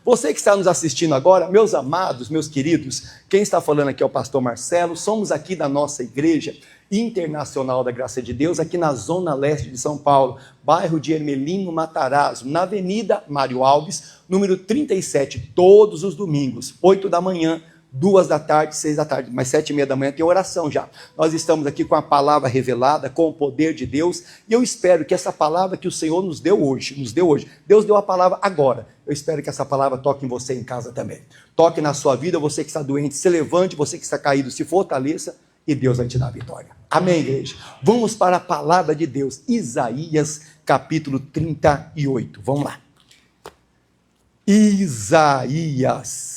Você que está nos assistindo agora, meus amados, meus queridos, quem está falando aqui é o pastor Marcelo, somos aqui da nossa Igreja Internacional da Graça de Deus, aqui na Zona Leste de São Paulo, bairro de Hermelino Matarazzo, na Avenida Mário Alves, número 37, todos os domingos, 8 da manhã, 2 da tarde, 6 da tarde, mas 7:30 da manhã tem oração já. Nós estamos aqui com a palavra revelada, com o poder de Deus, e eu espero que essa palavra que o Senhor nos deu hoje, Deus deu a palavra agora, eu espero que essa palavra toque em você em casa também, toque na sua vida, você que está doente, se levante, você que está caído, se fortaleça, e Deus vai te dar a vitória. Amém, igreja? Vamos para a palavra de Deus, Isaías capítulo 38, vamos lá. Isaías,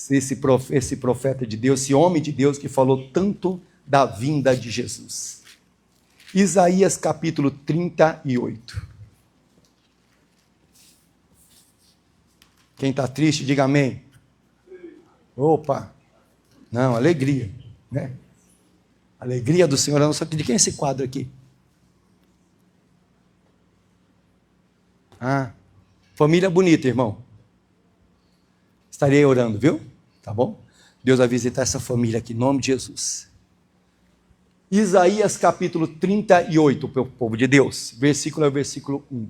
esse profeta de Deus, esse homem de Deus que falou tanto da vinda de Jesus. Isaías capítulo 38. Quem está triste, diga amém. Opa, não, alegria, né? Alegria do Senhor. Eu não sei de quem é esse quadro aqui. Família bonita, irmão. Estarei orando, viu? Tá bom? Deus vai visitar essa família aqui, em nome de Jesus. Isaías capítulo 38, para o povo de Deus. Versículo é o versículo 1.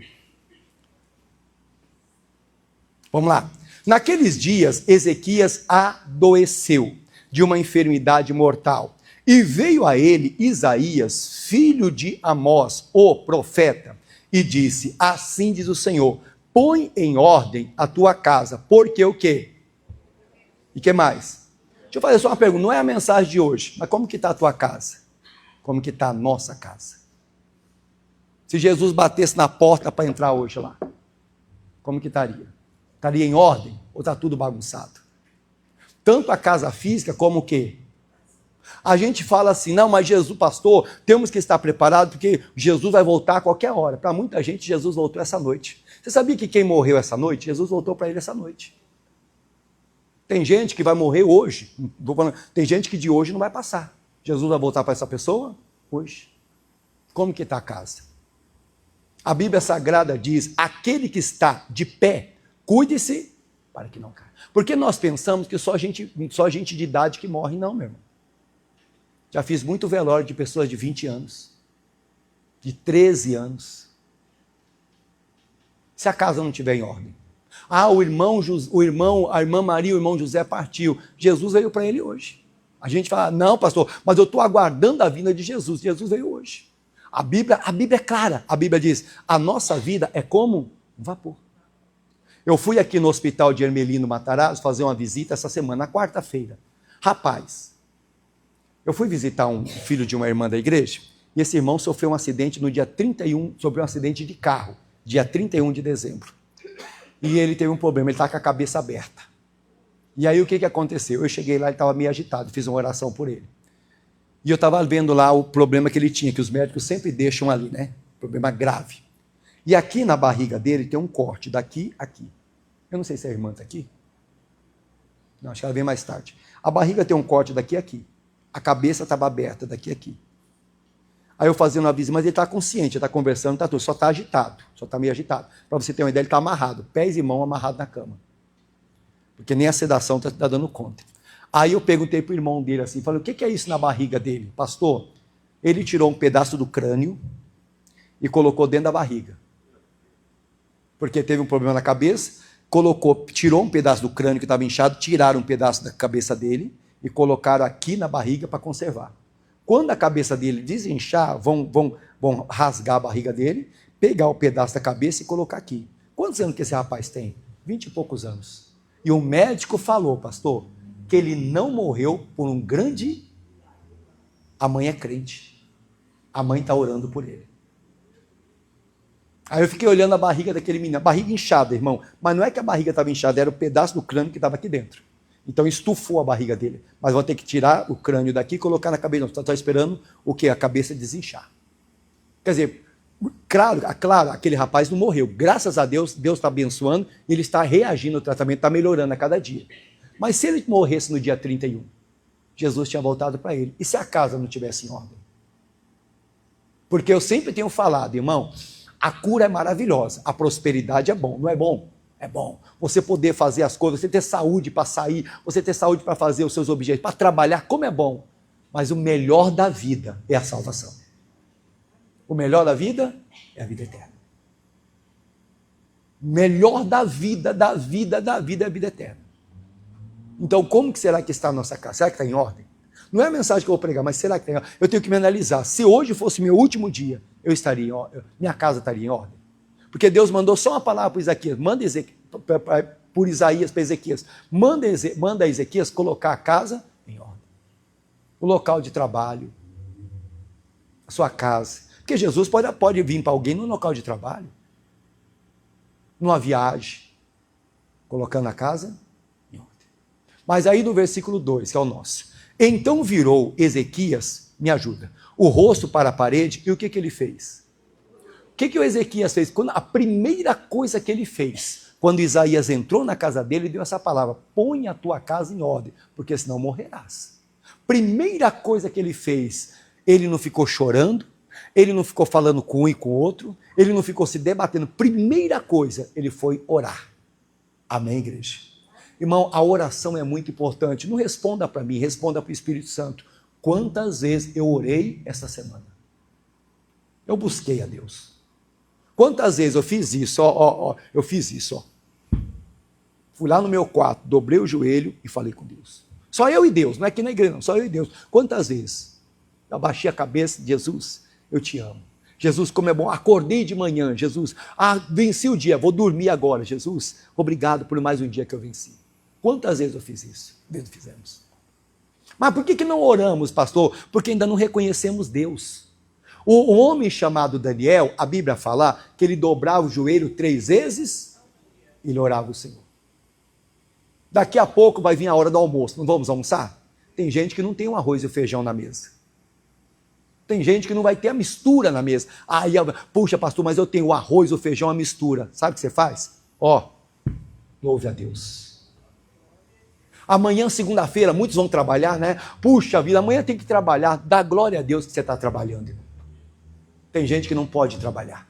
Vamos lá. Naqueles dias, Ezequias adoeceu de uma enfermidade mortal. E veio a ele Isaías, filho de Amós, o profeta, e disse: assim diz o Senhor, põe em ordem a tua casa, porque o quê? E que mais? Deixa eu fazer só uma pergunta, não é a mensagem de hoje, mas como que está a tua casa? Como que está a nossa casa? Se Jesus batesse na porta para entrar hoje lá, como que estaria? Estaria em ordem ou está tudo bagunçado? Tanto a casa física como o quê? A gente fala assim, não, mas Jesus, pastor, temos que estar preparados porque Jesus vai voltar a qualquer hora. Para muita gente, Jesus voltou essa noite. Você sabia que quem morreu essa noite, Jesus voltou para ele essa noite? Tem gente que vai morrer hoje, tem gente que de hoje não vai passar. Jesus vai voltar para essa pessoa hoje. Como que está a casa? A Bíblia Sagrada diz, aquele que está de pé, cuide-se para que não caia. Porque nós pensamos que só gente de idade que morre, não, meu irmão. Já fiz muito velório de pessoas de 20 anos, de 13 anos. Se a casa não estiver em ordem. A irmã Maria, o irmão José partiu. Jesus veio para ele hoje. A gente fala, não, pastor, mas eu estou aguardando a vinda de Jesus. Jesus veio hoje. A Bíblia é clara. A Bíblia diz, a nossa vida é como um vapor. Eu fui aqui no hospital de Hermelino Matarazzo fazer uma visita essa semana, na quarta-feira. Rapaz, eu fui visitar um filho de uma irmã da igreja, e esse irmão sofreu um acidente no dia 31, sofreu um acidente de carro, dia 31 de dezembro. E ele teve um problema, ele está com a cabeça aberta. E aí o que aconteceu? Eu cheguei lá, ele estava meio agitado, fiz uma oração por ele. E eu estava vendo lá o problema que ele tinha, que os médicos sempre deixam ali, né? Problema grave. E aqui na barriga dele tem um corte, daqui a aqui. Eu não sei se a irmã está aqui. Não, acho que ela vem mais tarde. A barriga tem um corte daqui a aqui. A cabeça estava aberta daqui a aqui. Aí eu fazendo uma visita, mas ele está consciente, ele está conversando, está tudo, só está agitado, só está meio agitado. Para você ter uma ideia, ele está amarrado, pés e mãos amarrados na cama. Porque nem a sedação está dando conta. Aí eu perguntei para o irmão dele assim, falei, o que é isso na barriga dele? Pastor, ele tirou um pedaço do crânio e colocou dentro da barriga. Porque teve um problema na cabeça, tirou um pedaço do crânio que estava inchado, tiraram um pedaço da cabeça dele e colocaram aqui na barriga para conservar. Quando a cabeça dele desinchar, vão rasgar a barriga dele, pegar o pedaço da cabeça e colocar aqui. Quantos anos que esse rapaz tem? 20 e poucos anos. E o médico falou, pastor, que ele não morreu por um grande... A mãe é crente. A mãe está orando por ele. Aí eu fiquei olhando a barriga daquele menino, a barriga inchada, irmão. Mas não é que a barriga estava inchada, era o pedaço do crânio que estava aqui dentro. Então estufou a barriga dele. Mas vão ter que tirar o crânio daqui e colocar na cabeça. Não, está esperando o quê? A cabeça desinchar. Quer dizer, claro, aquele rapaz não morreu. Graças a Deus, Deus está abençoando, e ele está reagindo ao tratamento, está melhorando a cada dia. Mas se ele morresse no dia 31, Jesus tinha voltado para ele. E se a casa não estivesse em ordem? Porque eu sempre tenho falado, irmão, a cura é maravilhosa, a prosperidade é bom, não é bom? É bom você poder fazer as coisas, você ter saúde para sair, você ter saúde para fazer os seus objetivos, para trabalhar, como é bom. Mas o melhor da vida é a salvação. O melhor da vida é a vida eterna. O melhor da vida é a vida eterna. Então, como que será que está a nossa casa? Será que está em ordem? Não é a mensagem que eu vou pregar, mas será que está em ordem? Eu tenho que me analisar. Se hoje fosse meu último dia, eu estaria em ordem, minha casa estaria em ordem. Porque Deus mandou só uma palavra para Isaías, por Isaías para Ezequias. Manda Ezequias colocar a casa em ordem. O local de trabalho, a sua casa. Porque Jesus pode vir para alguém no local de trabalho, numa viagem, colocando a casa em ordem. Mas aí no versículo 2, que é o nosso. Então virou Ezequias, me ajuda, o rosto para a parede, e o que ele fez? O que o Ezequias fez? A primeira coisa que ele fez, quando Isaías entrou na casa dele, ele deu essa palavra: põe a tua casa em ordem, porque senão morrerás. Primeira coisa que ele fez, ele não ficou chorando, ele não ficou falando com um e com o outro, ele não ficou se debatendo. Primeira coisa, ele foi orar. Amém, igreja? Irmão, a oração é muito importante. Não responda para mim, responda para o Espírito Santo. Quantas vezes eu orei essa semana? Eu busquei a Deus. Quantas vezes eu fiz isso? Eu fiz isso. Fui lá no meu quarto, dobrei o joelho e falei com Deus. Só eu e Deus, não é aqui na igreja, não. Só eu e Deus. Quantas vezes? Eu abaixei a cabeça, Jesus, eu te amo. Jesus, como é bom, acordei de manhã, Jesus, venci o dia, vou dormir agora, Jesus, obrigado por mais um dia que eu venci. Quantas vezes eu fiz isso? Vezes fizemos. Mas por que não oramos, pastor? Porque ainda não reconhecemos Deus. O homem chamado Daniel, a Bíblia fala que ele dobrava o joelho 3 vezes e ele orava o Senhor. Daqui a pouco vai vir a hora do almoço, não vamos almoçar? Tem gente que não tem o arroz e o feijão na mesa. Tem gente que não vai ter a mistura na mesa. Aí, puxa, pastor, mas eu tenho o arroz, o feijão, a mistura. Sabe o que você faz? Louve a Deus. Amanhã, segunda-feira, muitos vão trabalhar, né? Puxa vida, amanhã tem que trabalhar. Dá glória a Deus que você está trabalhando, irmão. Tem gente que não pode trabalhar.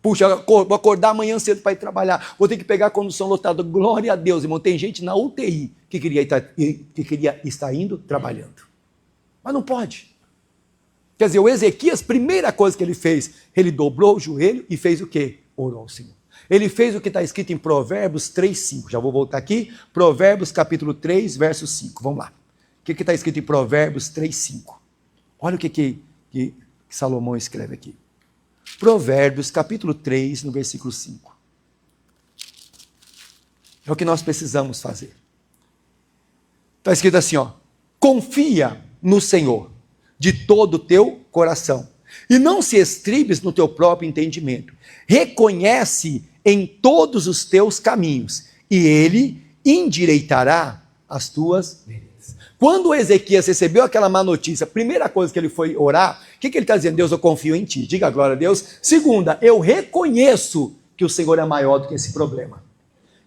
Puxa, vou acordar amanhã cedo para ir trabalhar. Vou ter que pegar a condução lotada. Glória a Deus, irmão. Tem gente na UTI que queria estar indo trabalhando. Mas não pode. Quer dizer, o Ezequias, primeira coisa que ele fez, ele dobrou o joelho e fez o quê? Orou ao Senhor. Ele fez o que está escrito em Provérbios 3:5. Já vou voltar aqui. Provérbios capítulo 3, verso 5. Vamos lá. O que está escrito em Provérbios 3:5? Olha o que Salomão escreve aqui. Provérbios capítulo 3, no versículo 5. É o que nós precisamos fazer. Está escrito assim, confia no Senhor de todo o teu coração e não se estribes no teu próprio entendimento. Reconhece em todos os teus caminhos e ele endireitará as tuas veredas. Quando Ezequias recebeu aquela má notícia, a primeira coisa que ele foi orar, o que ele está dizendo? Deus, eu confio em ti. Diga glória a Deus. Segunda, eu reconheço que o Senhor é maior do que esse problema.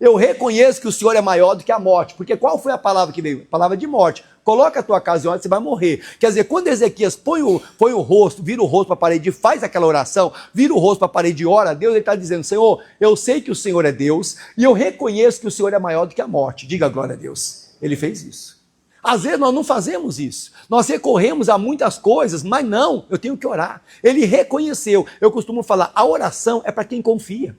Eu reconheço que o Senhor é maior do que a morte. Porque qual foi a palavra que veio? A palavra de morte. Coloca a tua casa em ordem, você vai morrer. Quer dizer, quando Ezequias põe o rosto, vira o rosto para a parede e faz aquela oração, vira o rosto para a parede e ora a Deus, ele está dizendo, Senhor, eu sei que o Senhor é Deus e eu reconheço que o Senhor é maior do que a morte. Diga glória a Deus. Ele fez isso. Às vezes nós não fazemos isso. Nós recorremos a muitas coisas, mas não, eu tenho que orar. Ele reconheceu. Eu costumo falar, a oração é para quem confia.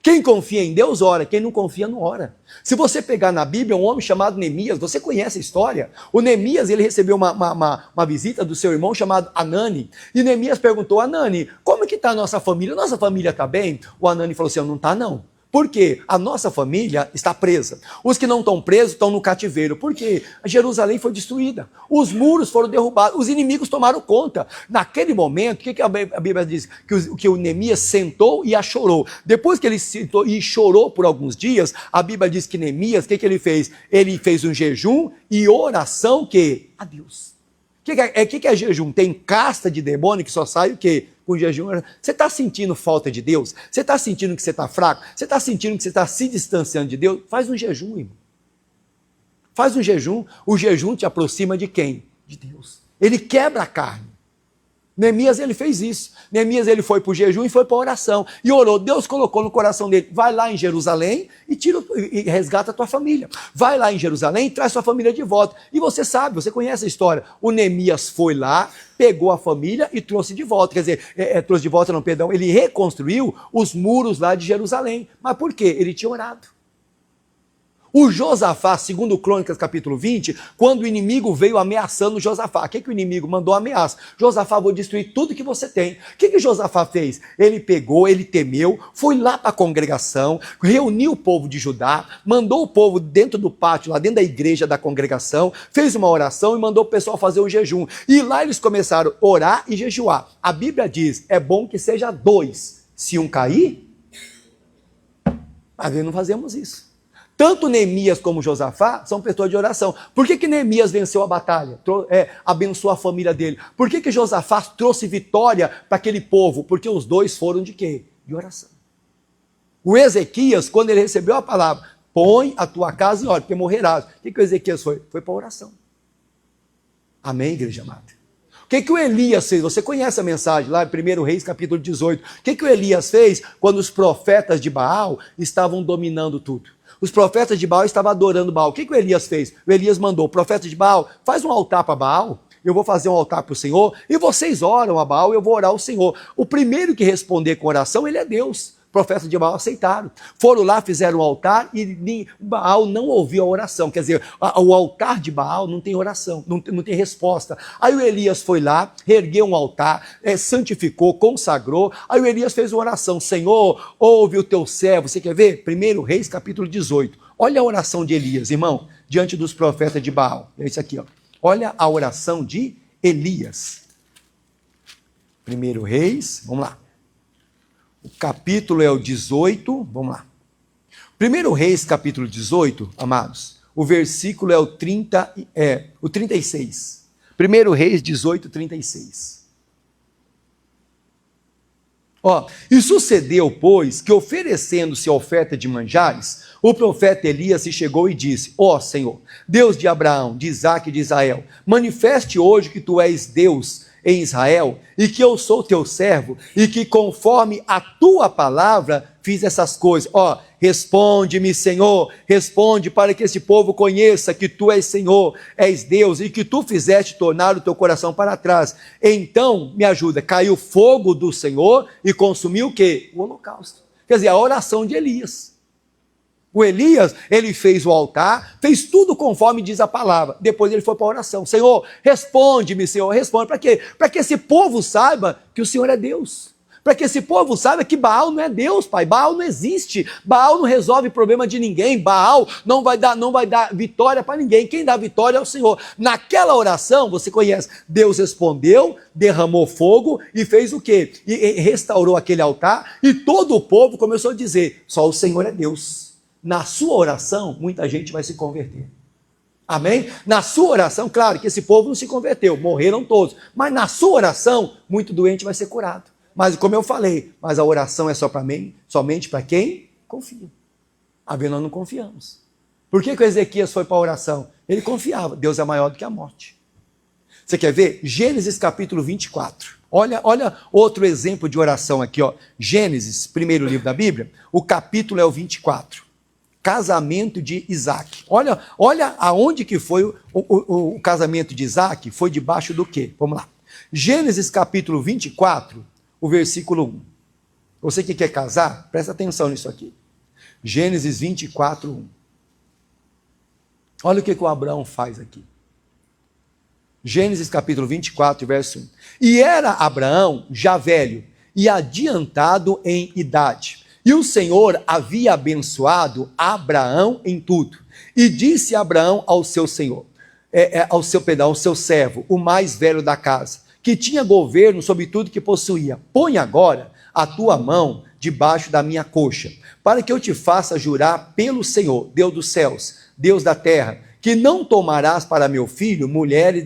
Quem confia em Deus ora, quem não confia não ora. Se você pegar na Bíblia um homem chamado Neemias, você conhece a história? O Neemias, ele recebeu uma visita do seu irmão chamado Anani. E Neemias perguntou, Anani, como que está a nossa família? Nossa família está bem? O Anani falou assim, não está não. Por quê? A nossa família está presa. Os que não estão presos estão no cativeiro. Por quê? Jerusalém foi destruída. Os muros foram derrubados. Os inimigos tomaram conta. Naquele momento, o que a Bíblia diz? Que o Neemias sentou e a chorou. Depois que ele sentou e chorou por alguns dias, a Bíblia diz que Neemias, o que ele fez? Ele fez um jejum e oração a Deus. O que é jejum? Tem casta de demônio que só sai o quê? Com jejum. Você está sentindo falta de Deus? Você está sentindo que você está fraco? Você está sentindo que você está se distanciando de Deus? Faz um jejum, irmão. Faz um jejum. O jejum te aproxima de quem? De Deus. Ele quebra a carne. Neemias, ele fez isso. Neemias, ele foi para o jejum e foi para a oração. E orou. Deus colocou no coração dele: vai lá em Jerusalém e resgata a tua família. Vai lá em Jerusalém e traz sua família de volta. E você sabe, você conhece a história. O Neemias foi lá, pegou a família e trouxe de volta. Quer dizer, trouxe de volta, não, perdão. Ele reconstruiu os muros lá de Jerusalém. Mas por quê? Ele tinha orado. O Josafá, segundo Crônicas capítulo 20, quando o inimigo veio ameaçando Josafá, o que o inimigo mandou ameaça? Josafá, vou destruir tudo que você tem. O que Josafá fez? Ele pegou, ele temeu, foi lá para a congregação, reuniu o povo de Judá, mandou o povo dentro do pátio, lá dentro da igreja da congregação, fez uma oração e mandou o pessoal fazer um jejum. E lá eles começaram a orar e jejuar. A Bíblia diz, é bom que seja 2. Se um cair, mas nós não fazemos isso. Tanto Neemias como Josafá são pessoas de oração. Por que Neemias venceu a batalha? Abençoou a família dele. Por que Josafá trouxe vitória para aquele povo? Porque os dois foram de quê? De oração. O Ezequias, quando ele recebeu a palavra, põe a tua casa em ordem, porque morrerás. O que o Ezequias foi? Foi para a oração. Amém, igreja amada? O que o Elias fez? Você conhece a mensagem lá em 1 Reis, capítulo 18. O que o Elias fez quando os profetas de Baal estavam dominando tudo? Os profetas de Baal estavam adorando Baal. O que o Elias fez? O Elias mandou: o profeta de Baal, faz um altar para Baal, eu vou fazer um altar para o Senhor, e vocês oram a Baal, eu vou orar ao Senhor. O primeiro que responder com oração, ele é Deus. Profetas de Baal aceitaram. Foram lá, fizeram um altar e Baal não ouviu a oração. Quer dizer, o altar de Baal não tem oração, não tem resposta. Aí o Elias foi lá, ergueu um altar, santificou, consagrou. Aí o Elias fez uma oração: Senhor, ouve o teu servo. Você quer ver? 1 Reis, capítulo 18. Olha a oração de Elias, irmão, diante dos profetas de Baal. É isso aqui, ó. Olha a oração de Elias. 1 Reis, vamos lá. O capítulo é o 18, vamos lá. 1 Reis, capítulo 18, amados, o versículo é o 36. 1 Reis 18, 36. E sucedeu, pois, que oferecendo-se a oferta de manjares, o profeta Elias se chegou e disse: Senhor, Deus de Abraão, de Isaque e de Israel, manifeste hoje que tu és Deus em Israel, e que eu sou teu servo, e que conforme a tua palavra fiz essas coisas. Responde-me, Senhor, responde para que esse povo conheça que tu és Senhor, és Deus, e que tu fizeste tornar o teu coração para trás. Então, me ajuda, caiu fogo do Senhor e consumiu o quê? O holocausto. Quer dizer, a oração de Elias. O Elias, ele fez o altar, fez tudo conforme diz a palavra. Depois ele foi para a oração: Senhor, responde-me, Senhor, responde. Para quê? Para que esse povo saiba que o Senhor é Deus. Para que esse povo saiba que Baal não é Deus, pai. Baal não existe. Baal não resolve problema de ninguém. Baal não vai dar vitória para ninguém. Quem dá vitória é o Senhor. Naquela oração, você conhece, Deus respondeu, derramou fogo e fez o quê? E restaurou aquele altar, e todo o povo começou a dizer: só o Senhor é Deus. Na sua oração, muita gente vai se converter. Amém? Na sua oração, claro que esse povo não se converteu, morreram todos. Mas na sua oração, muito doente vai ser curado. Mas como eu falei, mas a oração é só para mim, somente para quem confia. Nós não confiamos. Por que o Ezequias foi para a oração? Ele confiava, Deus é maior do que a morte. Você quer ver? Gênesis capítulo 24. Olha outro exemplo de oração aqui, ó. Gênesis, primeiro livro da Bíblia, o capítulo é o 24. Casamento de Isaque. Olha aonde que foi o casamento de Isaque. Foi debaixo do quê? Vamos lá. Gênesis capítulo 24, o versículo 1. Você que quer casar, presta atenção nisso aqui. Gênesis 24, 1. Olha o que o Abraão faz aqui. Gênesis capítulo 24, verso 1. E era Abraão já velho e adiantado em idade. E o Senhor havia abençoado Abraão em tudo. E disse Abraão ao seu senhor, ao seu servo, o mais velho da casa, que tinha governo sobre tudo que possuía: põe agora a tua mão debaixo da minha coxa, para que eu te faça jurar pelo Senhor, Deus dos céus, Deus da terra, que não tomarás para meu filho mulheres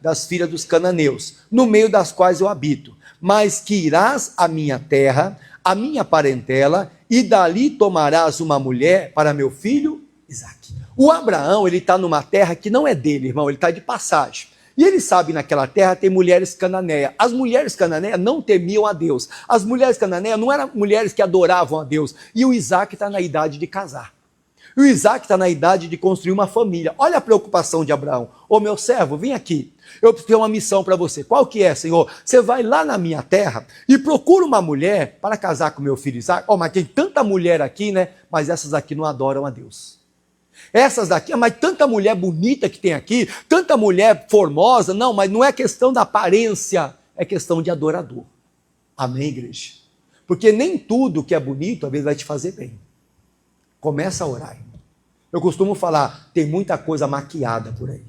das filhas dos cananeus, no meio das quais eu habito, mas que irás à minha terra, a minha parentela, e dali tomarás uma mulher para meu filho Isaque. O Abraão, ele está numa terra que não é dele, irmão, ele está de passagem. E ele sabe naquela terra tem mulheres cananeias. As mulheres cananeias não temiam a Deus. As mulheres cananeias não eram mulheres que adoravam a Deus. E o Isaac está na idade de casar. E o Isaac está na idade de construir uma família. Olha a preocupação de Abraão. Ô meu servo, vem aqui. Eu tenho uma missão para você. Qual que é, Senhor? Você vai lá na minha terra e procura uma mulher para casar com meu filho Isaac. Mas tem tanta mulher aqui, né? Mas essas aqui não adoram a Deus. Essas daqui, mas tanta mulher bonita que tem aqui, tanta mulher formosa. Não, mas não é questão da aparência, é questão de adorador. Amém, igreja? Porque nem tudo que é bonito, às vezes, vai te fazer bem. Começa a orar. Eu costumo falar, tem muita coisa maquiada por aí.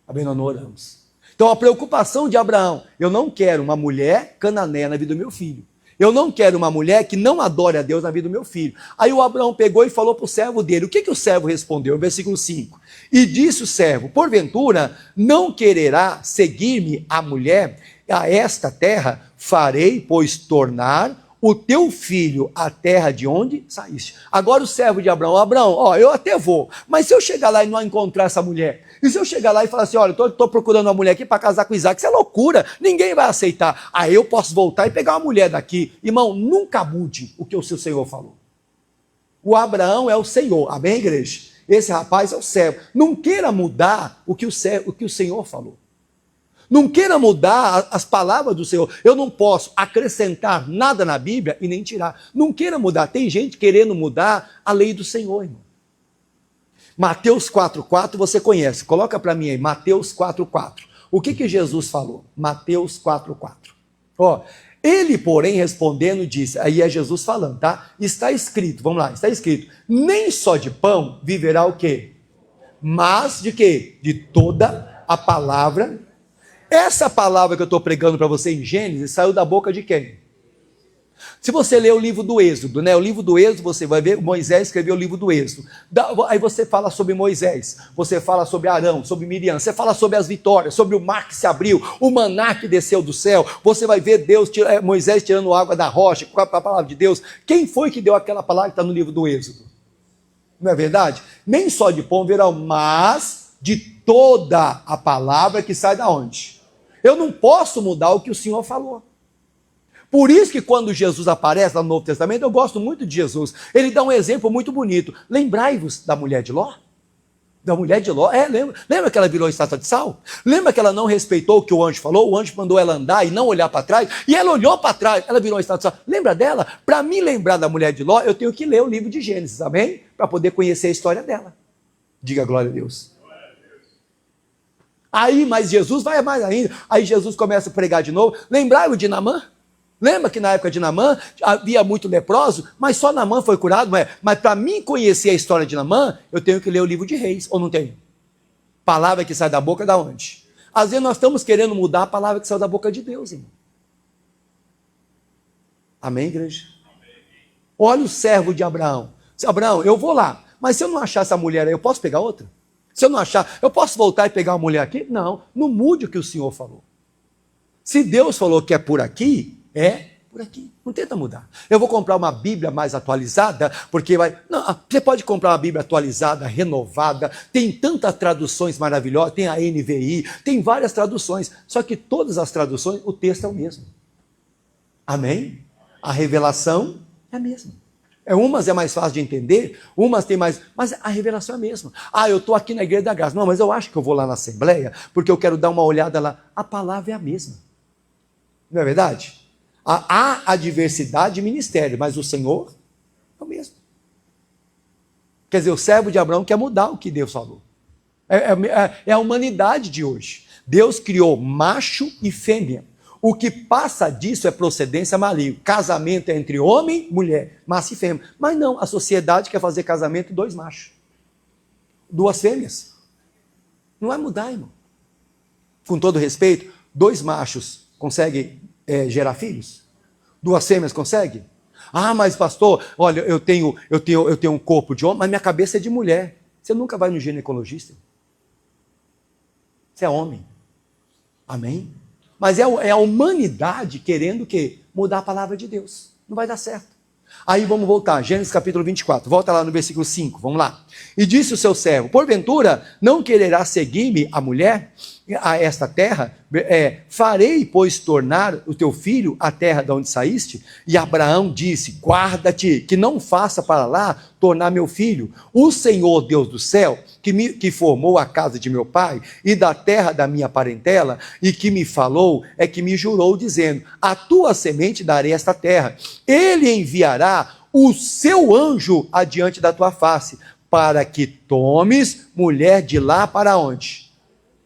Amém, nós não oramos. Então a preocupação de Abraão, eu não quero uma mulher cananeia na vida do meu filho. Eu não quero uma mulher que não adore a Deus na vida do meu filho. Aí o Abraão pegou e falou para o servo dele. O que o servo respondeu? Versículo 5. E disse o servo, porventura não quererá seguir-me a mulher a esta terra? Farei, pois, tornar o teu filho a terra de onde saíste. Agora o servo de Abraão, Abraão, eu até vou, mas se eu chegar lá e não encontrar essa mulher, e se eu chegar lá e falar assim, olha, estou procurando uma mulher aqui para casar com Isaac, isso é loucura, ninguém vai aceitar. Aí eu posso voltar e pegar uma mulher daqui. Irmão, nunca mude o que o seu Senhor falou. O Abraão é o Senhor, amém, igreja? Esse rapaz é o servo. Não queira mudar o que o Senhor falou. Não queira mudar as palavras do Senhor. Eu não posso acrescentar nada na Bíblia e nem tirar. Não queira mudar. Tem gente querendo mudar a lei do Senhor, irmão. Mateus 4,4 você conhece. Coloca para mim aí, Mateus 4,4. O que Jesus falou? Mateus 4,4. Ele, porém, respondendo, disse, aí é Jesus falando, tá? Está escrito, vamos lá, está escrito, nem só de pão viverá o quê? Mas de quê? De toda a palavra. Essa palavra que eu estou pregando para você em Gênesis saiu da boca de quem? Se você ler o livro do Êxodo, né? O livro do Êxodo, você vai ver, Moisés escreveu o livro do Êxodo. Aí você fala sobre Moisés, você fala sobre Arão, sobre Miriam, você fala sobre as vitórias, sobre o mar que se abriu, o maná que desceu do céu. Você vai ver Moisés tirando água da rocha, com a palavra de Deus. Quem foi que deu aquela palavra que está no livro do Êxodo? Não é verdade? Nem só de pão verão, mas de toda a palavra que sai da onde? Eu não posso mudar o que o Senhor falou. Por isso que quando Jesus aparece no Novo Testamento, eu gosto muito de Jesus. Ele dá um exemplo muito bonito. Lembrai-vos da mulher de Ló? Da mulher de Ló? Lembra que ela virou estátua de sal? Lembra que ela não respeitou o que o anjo falou? O anjo mandou ela andar e não olhar para trás. E ela olhou para trás, ela virou estátua de sal. Lembra dela? Para me lembrar da mulher de Ló, eu tenho que ler o livro de Gênesis, amém? Para poder conhecer a história dela. Diga glória a Deus. Aí, mas Jesus vai mais ainda. Aí Jesus começa a pregar de novo. Lembrai-vos de Naamã? Lembra que na época de Naamã havia muito leproso, mas só Naamã foi curado? Mas para mim conhecer a história de Naamã, eu tenho que ler o livro de Reis, ou não tenho? Palavra que sai da boca da onde? Às vezes nós estamos querendo mudar a palavra que saiu da boca de Deus, irmão. Amém, igreja? Olha o servo de Abraão. Abraão, eu vou lá, mas se eu não achar essa mulher aí, eu posso pegar outra? Se eu não achar, eu posso voltar e pegar uma mulher aqui? Não, não mude o que o Senhor falou. Se Deus falou que é por aqui, é por aqui. Não tenta mudar. Eu vou comprar uma Bíblia mais atualizada, porque vai... Não, você pode comprar uma Bíblia atualizada, renovada, tem tantas traduções maravilhosas, tem a NVI, tem várias traduções, só que todas as traduções, o texto é o mesmo. Amém? A revelação é a mesma. Umas é mais fácil de entender, umas tem mais... Mas a revelação é a mesma. Eu estou aqui na Igreja da Graça. Não, mas eu acho que eu vou lá na Assembleia, porque eu quero dar uma olhada lá. A palavra é a mesma. Não é verdade? Há a diversidade de ministério, mas o Senhor é o mesmo. Quer dizer, o servo de Abraão quer mudar o que Deus falou. É a humanidade de hoje. Deus criou macho e fêmea. O que passa disso é procedência maligna. Casamento é entre homem e mulher, macho e fêmea. Mas não, a sociedade quer fazer casamento de 2 machos. 2 fêmeas. Não vai mudar, irmão. Com todo respeito, 2 machos conseguem gerar filhos? 2 fêmeas conseguem? Mas pastor, olha, eu tenho um corpo de homem, mas minha cabeça é de mulher. Você nunca vai no ginecologista. Você é homem. Amém? Mas é a humanidade querendo o quê? Mudar a palavra de Deus. Não vai dar certo. Aí vamos voltar, Gênesis capítulo 24. Volta lá no versículo 5, vamos lá. E disse o seu servo, porventura não quererá seguir-me a mulher? a esta terra, farei, pois, tornar o teu filho a terra de onde saíste? E Abraão disse, guarda-te, que não faça para lá tornar meu filho. O Senhor Deus do céu, que formou a casa de meu pai e da terra da minha parentela, e que me falou, é que me jurou, dizendo, a tua semente darei esta terra. Ele enviará o seu anjo adiante da tua face, para que tomes mulher de lá para onde?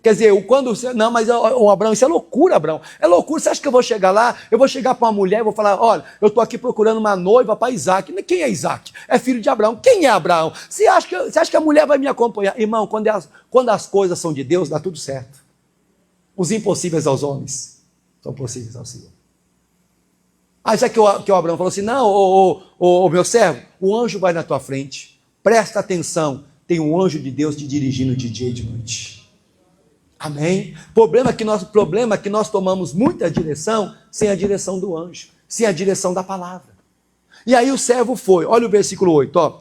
Quer dizer, quando você... Não, mas Abraão, isso é loucura, Abraão. É loucura. Você acha que eu vou chegar lá? Eu vou chegar para uma mulher e vou falar, olha, eu estou aqui procurando uma noiva para Isaac. Quem é Isaac? É filho de Abraão. Quem é Abraão? Você acha que a mulher vai me acompanhar? Irmão, quando as coisas são de Deus, dá tudo certo. Os impossíveis aos homens são possíveis ao Senhor. Aí sabe que o Abraão falou assim, não, meu servo, o anjo vai na tua frente. Presta atenção, tem um anjo de Deus te dirigindo de dia e de noite. Amém? Problema é que nós tomamos muita direção sem a direção do anjo, sem a direção da palavra. E aí o servo foi, olha o versículo 8, ó.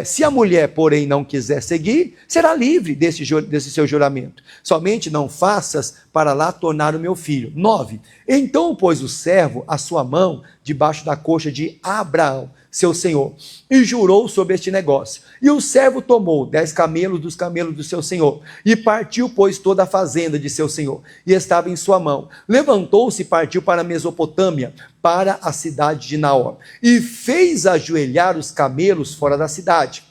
Se a mulher, porém, não quiser seguir, será livre desse seu juramento. Somente não faças para lá tornar o meu filho. 9. Então pôs o servo a sua mão debaixo da coxa de Abraão, seu senhor, e jurou sobre este negócio. E o servo tomou 10 camelos dos camelos do seu senhor, e partiu, pois, toda a fazenda de seu senhor, e estava em sua mão. Levantou-se e partiu para a Mesopotâmia, para a cidade de Naor, e fez ajoelhar os camelos fora da cidade,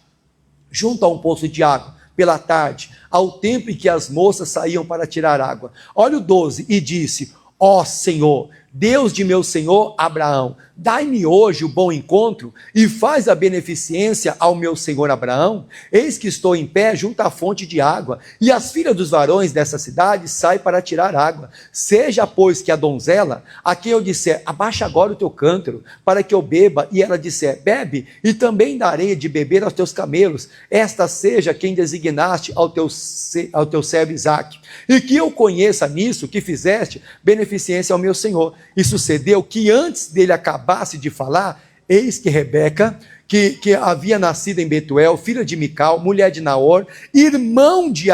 junto a um poço de água, pela tarde, ao tempo em que as moças saíam para tirar água. Olha o 12, e disse, ó Senhor, Deus de meu senhor Abraão, dai-me hoje o bom encontro e faz a beneficência ao meu senhor Abraão. Eis que estou em pé junto à fonte de água, e as filhas dos varões dessa cidade saem para tirar água. Seja, pois, que a donzela, a quem eu disser, abaixa agora o teu cântaro, para que eu beba, e ela disser, bebe, e também darei de beber aos teus camelos, esta seja quem designaste ao teu servo Isaque, e que eu conheça nisso que fizeste beneficência ao meu senhor. E sucedeu que antes dele acabasse de falar, eis que Rebeca, que havia nascido em Betuel, filha de Mical, mulher de Naor, irmão de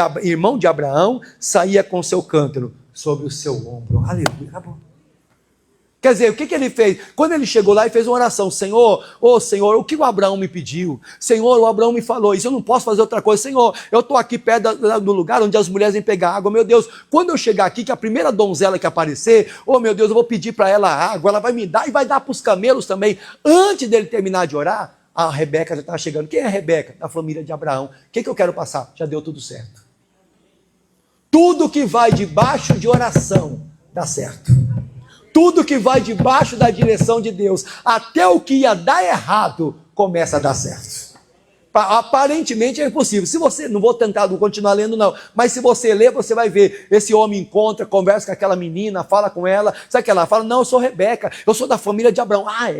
Abraão, saía com seu cântaro sobre o seu ombro. Aleluia, acabou. Quer dizer, o que ele fez? Quando ele chegou lá e fez uma oração, Senhor, Senhor, o que o Abraão me pediu? Senhor, o Abraão me falou isso, eu não posso fazer outra coisa. Senhor, eu estou aqui perto do lugar onde as mulheres vêm pegar água. Meu Deus, quando eu chegar aqui, que a primeira donzela que aparecer, meu Deus, eu vou pedir para ela água, ela vai me dar e vai dar para os camelos também. Antes dele terminar de orar, a Rebeca já estava chegando. Quem é a Rebeca? Da família de Abraão. O que eu quero passar? Já deu tudo certo. Tudo que vai debaixo de oração, dá certo. Tudo que vai debaixo da direção de Deus, até o que ia dar errado, começa a dar certo. Aparentemente é impossível. Se você, não vou tentar, não continuar lendo não, mas se você ler, você vai ver, esse homem encontra, conversa com aquela menina, fala com ela, sabe o que ela fala? Não, eu sou Rebeca, eu sou da família de Abraão. Ah,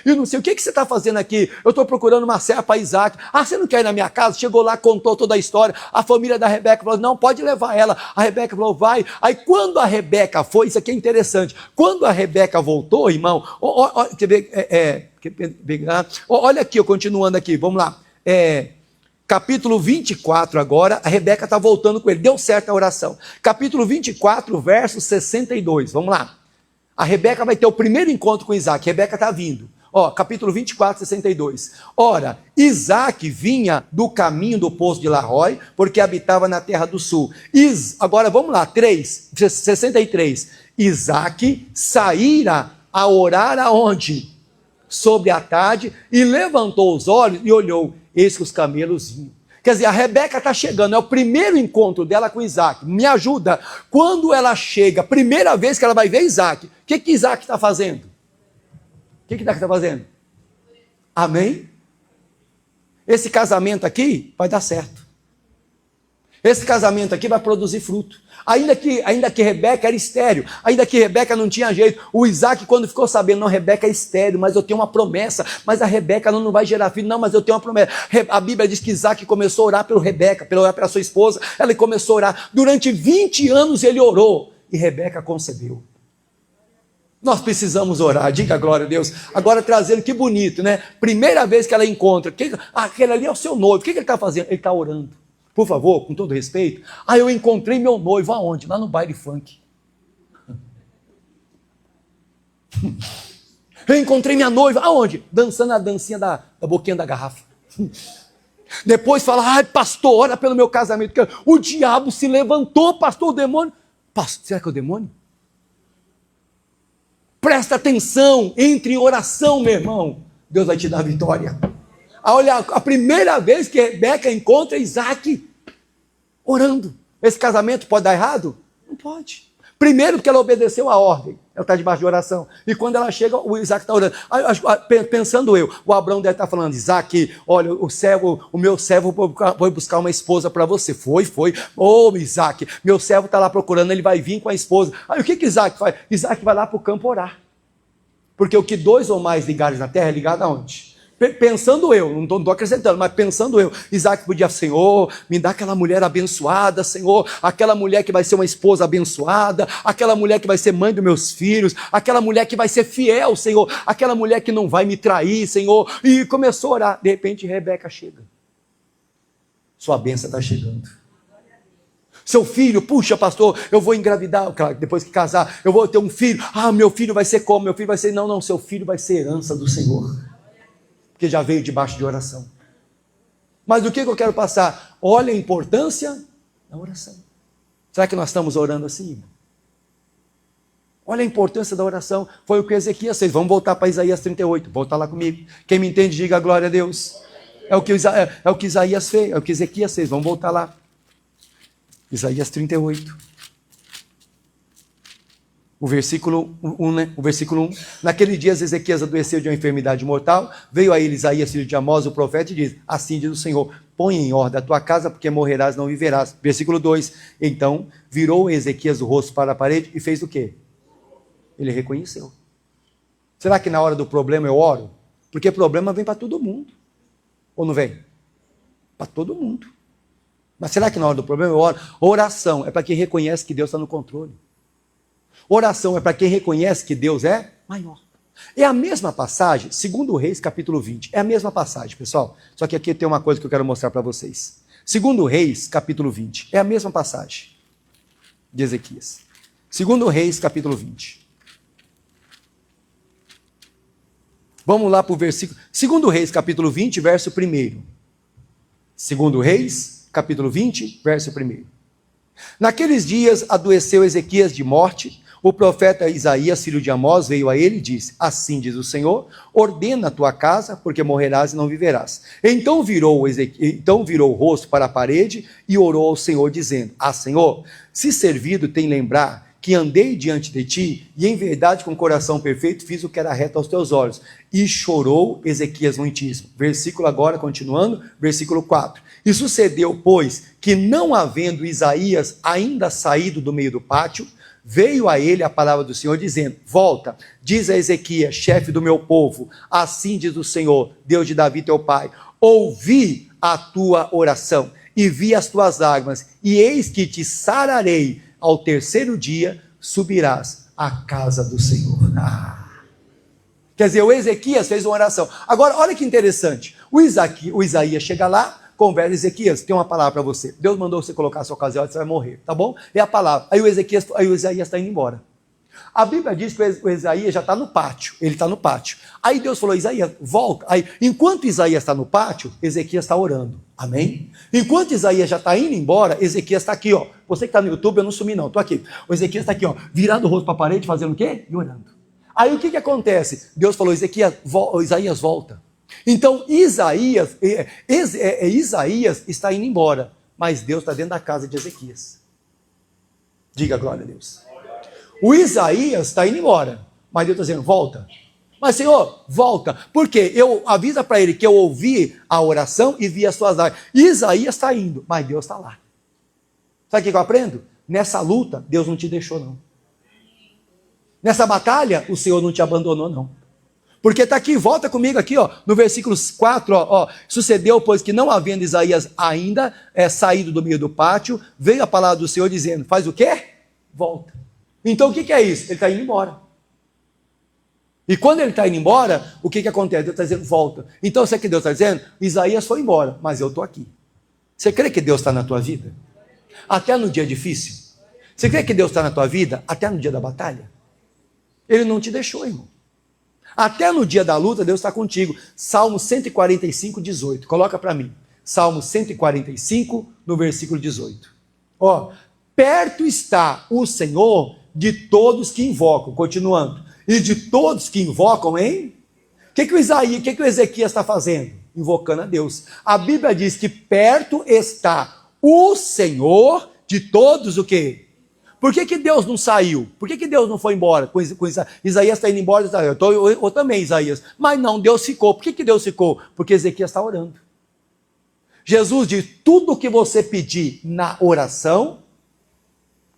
eu não sei, o que você está fazendo aqui? Eu estou procurando uma serva para Isaac. Ah, você não quer ir na minha casa? Chegou lá, contou toda a história, a família da Rebeca falou, não, pode levar ela. A Rebeca falou, vai. Aí quando a Rebeca foi, isso aqui é interessante, quando a Rebeca voltou, irmão, olha aqui, eu continuando aqui, vamos lá. Capítulo 24 agora, a Rebeca está voltando com ele, deu certo a oração. Capítulo 24, verso 62, vamos lá. A Rebeca vai ter o primeiro encontro com Isaac, Rebeca está vindo. Capítulo 24, 62. Ora, Isaac vinha do caminho do poço de Larói, porque habitava na terra do sul. Agora vamos lá, 63. Isaac saíra a orar aonde? Sobre a tarde, e levantou os olhos e olhou, eis que os camelos vinham. Quer dizer, a Rebeca está chegando, é o primeiro encontro dela com Isaac. Me ajuda, quando ela chega, primeira vez que ela vai ver Isaac, o que Isaac está fazendo? O que Isaac está fazendo? Amém? Esse casamento aqui vai dar certo. Esse casamento aqui vai produzir fruto. Ainda que Rebeca era estéril, ainda que Rebeca não tinha jeito, o Isaac, quando ficou sabendo, não, Rebeca é estéril, mas eu tenho uma promessa, mas a Rebeca não vai gerar filho, não, mas eu tenho uma promessa. A Bíblia diz que Isaac começou a orar pelo Rebeca, pela sua esposa, ela começou a orar, durante 20 anos ele orou, e Rebeca concebeu. Nós precisamos orar, diga glória a Deus. Agora trazendo, que bonito, né? Primeira vez que ela encontra, aquele ali é o seu noivo, o que ele está fazendo? Ele está orando. por favor, com todo respeito. Eu encontrei meu noivo aonde? Lá no baile funk. Eu encontrei minha noiva aonde? Dançando a dancinha da boquinha da garrafa. Depois fala, pastor, ora pelo meu casamento. O diabo se levantou, pastor, o demônio. Pastor, será que é o demônio? Presta atenção, entre em oração, meu irmão. Deus vai te dar vitória. Olha, a primeira vez que Rebeca encontra Isaac orando. Esse casamento pode dar errado? Não pode. Primeiro porque ela obedeceu a ordem. Ela está debaixo de oração. E quando ela chega, o Isaac está orando. Pensando o Abraão deve estar falando, Isaac, olha, o meu servo foi buscar uma esposa para você. Foi. Isaac, meu servo está lá procurando, ele vai vir com a esposa. Aí o que Isaac faz? Isaac vai lá para o campo orar. Porque o que dois ou mais ligares na terra é ligado aonde? Pensando eu, não estou acrescentando, mas pensando eu, Isaac podia, Senhor, me dá aquela mulher abençoada, Senhor, aquela mulher que vai ser uma esposa abençoada, aquela mulher que vai ser mãe dos meus filhos, aquela mulher que vai ser fiel, Senhor, aquela mulher que não vai me trair, Senhor, e começou a orar. De repente, Rebeca chega. Sua bênção está chegando. Seu filho, puxa, pastor, eu vou engravidar, claro, depois que casar, eu vou ter um filho. Meu filho vai ser como? Meu filho vai ser, não, seu filho vai ser herança do Senhor. Porque já veio debaixo de oração. Mas o que eu quero passar? Olha a importância da oração. Será que nós estamos orando assim, irmão? Olha a importância da oração. Foi o que Ezequias fez. Vamos voltar para Isaías 38. Volta lá comigo. Quem me entende, diga a glória a Deus. É o que Isaías fez, é o que Ezequias fez. Vamos voltar lá. Isaías 38. O versículo 1, né? O versículo 1. Naquele dia Ezequias adoeceu de uma enfermidade mortal, veio a ele Isaías, filho de Amós, o profeta, e diz, assim diz o Senhor, põe em ordem a tua casa, porque morrerás, não viverás. Versículo 2. Então, virou Ezequias o rosto para a parede e fez o quê? Ele reconheceu. Será que na hora do problema eu oro? Porque problema vem para todo mundo. Ou não vem? Para todo mundo. Mas será que na hora do problema eu oro? Oração é para quem reconhece que Deus está no controle. Oração é para quem reconhece que Deus é maior. É a mesma passagem, 2 Reis, capítulo 20. É a mesma passagem, pessoal. Só que aqui tem uma coisa que eu quero mostrar para vocês. 2 Reis, capítulo 20. É a mesma passagem de Ezequias. 2 Reis, capítulo 20. Vamos lá para o versículo. 2 Reis, capítulo 20, verso 1. 2 Reis, capítulo 20, verso 1. Naqueles dias adoeceu Ezequias de morte. O profeta Isaías, filho de Amós, veio a ele e disse, assim diz o Senhor, ordena a tua casa, porque morrerás e não viverás. Então virou o rosto para a parede e orou ao Senhor, dizendo, Senhor, se servido tem lembrar que andei diante de ti, e em verdade com coração perfeito fiz o que era reto aos teus olhos. E chorou Ezequias muitíssimo. Versículo agora, continuando, versículo 4. E sucedeu, pois, que não havendo Isaías ainda saído do meio do pátio, veio a ele a palavra do Senhor, dizendo, volta, diz a Ezequias, chefe do meu povo, assim diz o Senhor, Deus de Davi teu pai, ouvi a tua oração, e vi as tuas lágrimas, e eis que te sararei, ao terceiro dia subirás à casa do Senhor. Quer dizer, o Ezequias fez uma oração. Agora, olha que interessante, o Isaías chega lá, conversa, Ezequias, tem uma palavra para você. Deus mandou você colocar a sua ocasião, você vai morrer, tá bom? É a palavra. Aí o Isaías está indo embora. A Bíblia diz que o Isaías já está no pátio. Ele está no pátio. Aí Deus falou, Isaías, volta. Aí, enquanto Isaías está no pátio, Ezequias está orando. Amém? Enquanto Isaías já está indo embora, Ezequias está aqui, ó. Você que está no YouTube, eu não sumi não, estou aqui. O Ezequias está aqui, ó, virado o rosto para a parede, fazendo o quê? E orando. Aí o que acontece? Deus falou, Isaías, volta. Então Isaías está indo embora, mas Deus está dentro da casa de Ezequias. Diga glória a Deus. O Isaías está indo embora, mas Deus está dizendo, volta. Mas Senhor, volta, porque eu avisa para ele que eu ouvi a oração e vi as suas lágrimas. Isaías está indo, mas Deus está lá. Sabe o que eu aprendo? Nessa luta, Deus não te deixou não. Nessa batalha, o Senhor não te abandonou não. Porque está aqui, volta comigo aqui, ó, no versículo 4, ó, sucedeu, pois que não havendo Isaías ainda saído do meio do pátio, veio a palavra do Senhor dizendo, faz o quê? Volta. Então o que é isso? Ele está indo embora. E quando ele está indo embora, o que acontece? Deus está dizendo, volta. Então sabe o que Deus está dizendo? Isaías foi embora, mas eu estou aqui. Você crê que Deus está na tua vida? Até no dia difícil? Você crê que Deus está na tua vida? Até no dia da batalha? Ele não te deixou, irmão. Até no dia da luta, Deus está contigo. Salmo 145, 18. Coloca para mim. Salmo 145, no versículo 18. Ó, perto está o Senhor de todos que invocam. Continuando. E de todos que invocam, hein? O que o Ezequias está fazendo? Invocando a Deus. A Bíblia diz que perto está o Senhor de todos o quê? Por que Deus não saiu? Por que Deus não foi embora? Isaías está indo embora, eu também, Isaías. Mas não, Deus ficou. Por que Deus ficou? Porque Ezequias está orando. Jesus diz, tudo que você pedir na oração,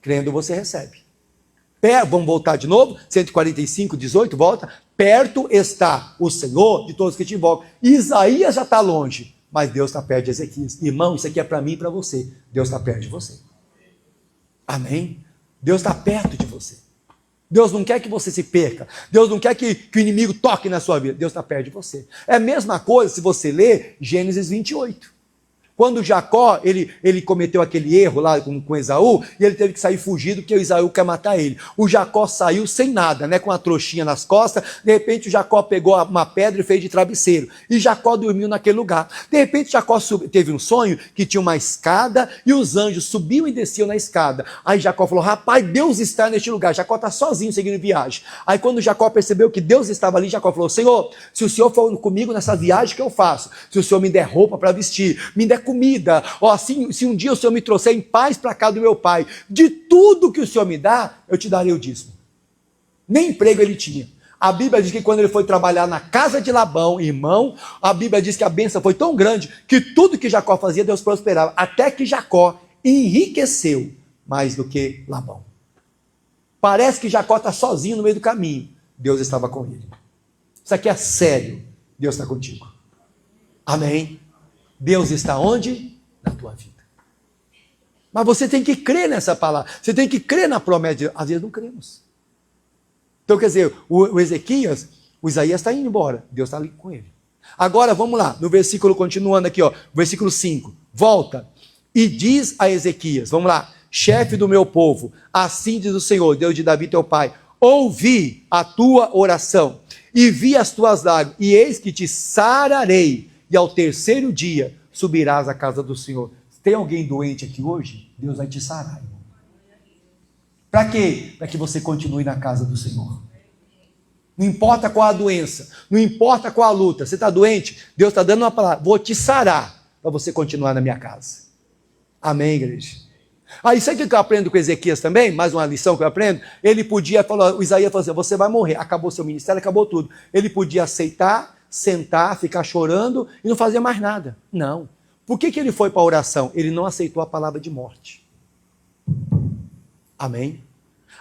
crendo você recebe. Vamos voltar de novo, 145, 18, volta. Perto está o Senhor de todos que te invocam. Isaías já está longe, mas Deus está perto de Ezequias. Irmão, isso aqui é para mim e para você. Deus está perto de você. Amém? Deus está perto de você. Deus não quer que você se perca. Deus não quer que o inimigo toque na sua vida. Deus está perto de você. É a mesma coisa se você ler Gênesis 28. Quando Jacó, ele cometeu aquele erro lá com Esaú, e ele teve que sair fugido, porque o Esaú quer matar ele. O Jacó saiu sem nada, né, com a trouxinha nas costas. De repente o Jacó pegou uma pedra e fez de travesseiro. E Jacó dormiu naquele lugar. De repente Jacó teve um sonho que tinha uma escada, e os anjos subiam e desciam na escada. Aí Jacó falou, rapaz, Deus está neste lugar. Jacó está sozinho seguindo viagem. Aí quando Jacó percebeu que Deus estava ali, Jacó falou, Senhor, se o Senhor for comigo nessa viagem que eu faço, se o Senhor me der roupa para vestir, me der comida, se um dia o Senhor me trouxer em paz para casa do meu pai, de tudo que o Senhor me dá, eu te darei o dízimo. Nem emprego ele tinha. A Bíblia diz que quando ele foi trabalhar na casa de Labão, irmão, a Bíblia diz que a bênção foi tão grande que tudo que Jacó fazia, Deus prosperava, até que Jacó enriqueceu mais do que Labão. Parece que Jacó está sozinho no meio do caminho. Deus estava com ele. Isso aqui é sério. Deus está contigo. Amém? Deus está onde? Na tua vida. Mas você tem que crer nessa palavra. Você tem que crer na promessa de Deus. Às vezes não cremos. Então, quer dizer, o Ezequias, o Isaías está indo embora. Deus está ali com ele. Agora, vamos lá. No versículo, continuando aqui, ó, versículo 5. Volta. E diz a Ezequias, vamos lá. Chefe do meu povo, assim diz o Senhor, Deus de Davi teu pai, ouvi a tua oração e vi as tuas lágrimas, e eis que te sararei, e ao terceiro dia subirás à casa do Senhor. Tem alguém doente aqui hoje? Deus vai te sarar. Para quê? Para que você continue na casa do Senhor. Não importa qual a doença, não importa qual a luta, você está doente, Deus está dando uma palavra, vou te sarar, para você continuar na minha casa. Amém, igreja? Aí sabe o que eu aprendo com Ezequias também? Mais uma lição que eu aprendo. Ele podia falar, o Isaías falou assim, você vai morrer, acabou seu ministério, acabou tudo. Ele podia aceitar, sentar, ficar chorando e não fazer mais nada. Não. Por que ele foi para a oração? Ele não aceitou a palavra de morte. Amém?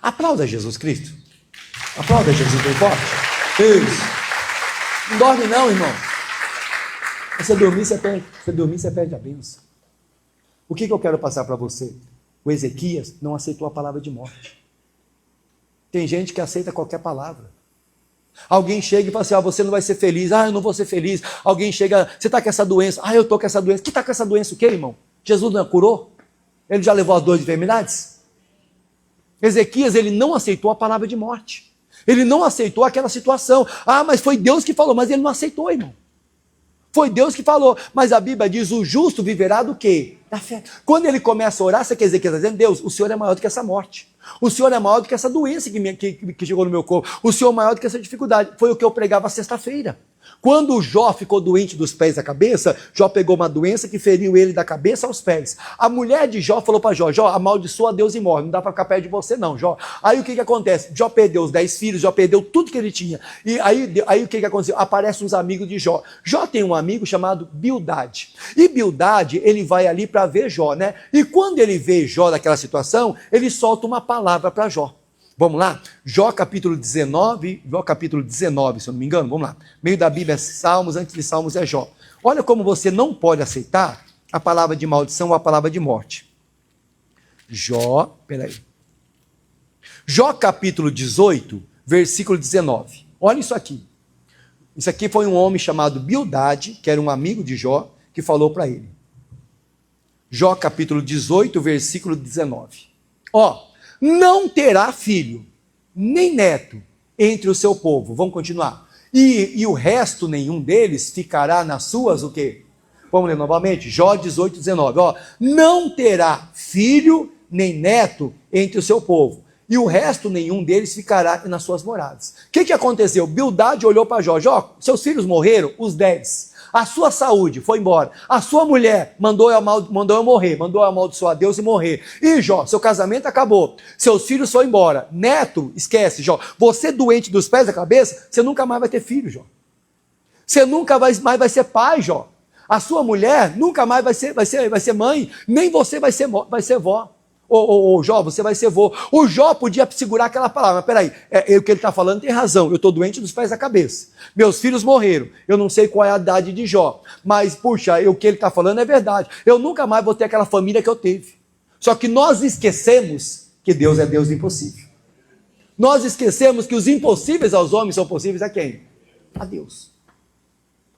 Aplauda Jesus Cristo. Aplauda Jesus bem forte. Isso. Não dorme não, irmão. Você dormir, você perde a bênção. O que eu quero passar para você? O Ezequias não aceitou a palavra de morte. Tem gente que aceita qualquer palavra. Alguém chega e fala assim, você não vai ser feliz. Eu não vou ser feliz. Alguém chega, você está com essa doença. Eu estou com essa doença. Que está com essa doença o quê, irmão? Jesus não a curou? Ele já levou as dores de enfermidades? Ezequias, ele não aceitou a palavra de morte. Ele não aceitou aquela situação. Mas foi Deus que falou. Mas ele não aceitou, irmão. Foi Deus que falou, mas a Bíblia diz, o justo viverá do quê? Da fé. Quando ele começa a orar, você quer dizer que ele está dizendo, Deus, o Senhor é maior do que essa morte. O Senhor é maior do que essa doença que chegou no meu corpo. O Senhor é maior do que essa dificuldade. Foi o que eu pregava sexta-feira. Quando o Jó ficou doente dos pés à cabeça, Jó pegou uma doença que feriu ele da cabeça aos pés. A mulher de Jó falou para Jó, amaldiçoa Deus e morre, não dá para ficar perto de você não, Jó. Aí o que acontece? Jó perdeu os 10 filhos, Jó perdeu tudo que ele tinha. E aí o que aconteceu? Aparecem uns amigos de Jó. Jó tem um amigo chamado Bildade. E Bildade, ele vai ali para ver Jó, né? E quando ele vê Jó naquela situação, ele solta uma palavra para Jó. Vamos lá? Jó capítulo 19, se eu não me engano, vamos lá. Meio da Bíblia é Salmos, antes de Salmos é Jó. Olha como você não pode aceitar a palavra de maldição ou a palavra de morte. Jó capítulo 18, versículo 19. Olha isso aqui. Isso aqui foi um homem chamado Bildade, que era um amigo de Jó, que falou para ele. Jó capítulo 18, versículo 19. Ó, não terá filho, nem neto entre o seu povo. Vamos continuar. E o resto, nenhum deles, ficará nas suas, o quê? Vamos ler novamente, Jó 18, 19. Ó, não terá filho, nem neto entre o seu povo. E o resto, nenhum deles, ficará nas suas moradas. O que aconteceu? Bildade olhou para Jó. Jó, seus filhos morreram, os 10. A sua saúde foi embora. A sua mulher mandou eu morrer, mandou eu amaldiçoar Deus e morrer. E Jó, seu casamento acabou. Seus filhos foram embora. Neto, esquece, Jó. Você doente dos pés da cabeça, você nunca mais vai ter filho, Jó. Você nunca mais vai ser pai, Jó. A sua mulher nunca mais vai ser mãe, nem você vai ser vó. Ô, Jó, você vai ser vô. O Jó podia segurar aquela palavra, mas peraí, o que ele está falando tem razão, eu estou doente dos pés da cabeça. Meus filhos morreram, eu não sei qual é a idade de Jó, mas, puxa, o que ele está falando é verdade. Eu nunca mais vou ter aquela família que eu tive. Só que nós esquecemos que Deus é Deus do impossível. Nós esquecemos que os impossíveis aos homens são possíveis a quem? A Deus.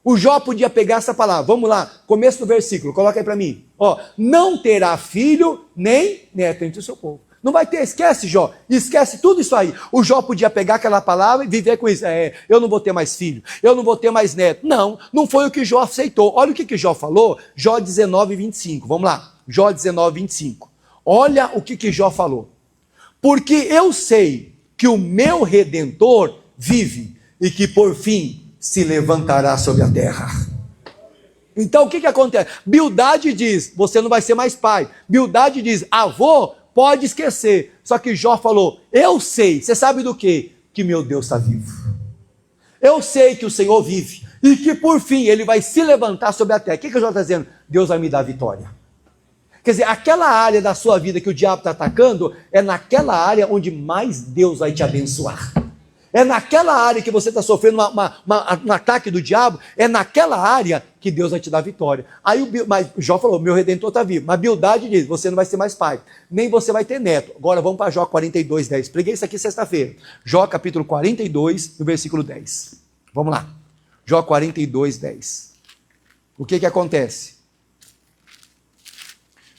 O Jó podia pegar essa palavra, vamos lá, começo do versículo, coloca aí para mim. Ó, não terá filho nem neto entre o seu povo. Não vai ter, esquece, Jó, esquece tudo isso aí. O Jó podia pegar aquela palavra e viver com isso. Eu não vou ter mais filho, eu não vou ter mais neto. Não foi o que Jó aceitou. Olha o que Jó falou, Jó 19, 25. Vamos lá, Jó 19, 25. Olha o que Jó falou. Porque eu sei que o meu Redentor vive e que por fim se levantará sobre a terra. Então o que acontece? Bildade diz, você não vai ser mais pai. Bildade diz, avô, pode esquecer. Só que Jó falou, eu sei, você sabe do quê? Que meu Deus está vivo. Eu sei que o Senhor vive e que por fim ele vai se levantar sobre a terra. O que Jó está dizendo? Deus vai me dar vitória. Quer dizer, aquela área da sua vida que o diabo está atacando, é naquela área onde mais Deus vai te abençoar. É naquela área que você está sofrendo um ataque do diabo, é naquela área que Deus vai te dar vitória. Aí mas Jó falou, meu Redentor está vivo. Mas Bildade diz, você não vai ser mais pai, nem você vai ter neto. Agora vamos para Jó 42, 10. Preguei isso aqui sexta-feira. Jó capítulo 42, no versículo 10. Vamos lá. Jó 42, 10. O que acontece?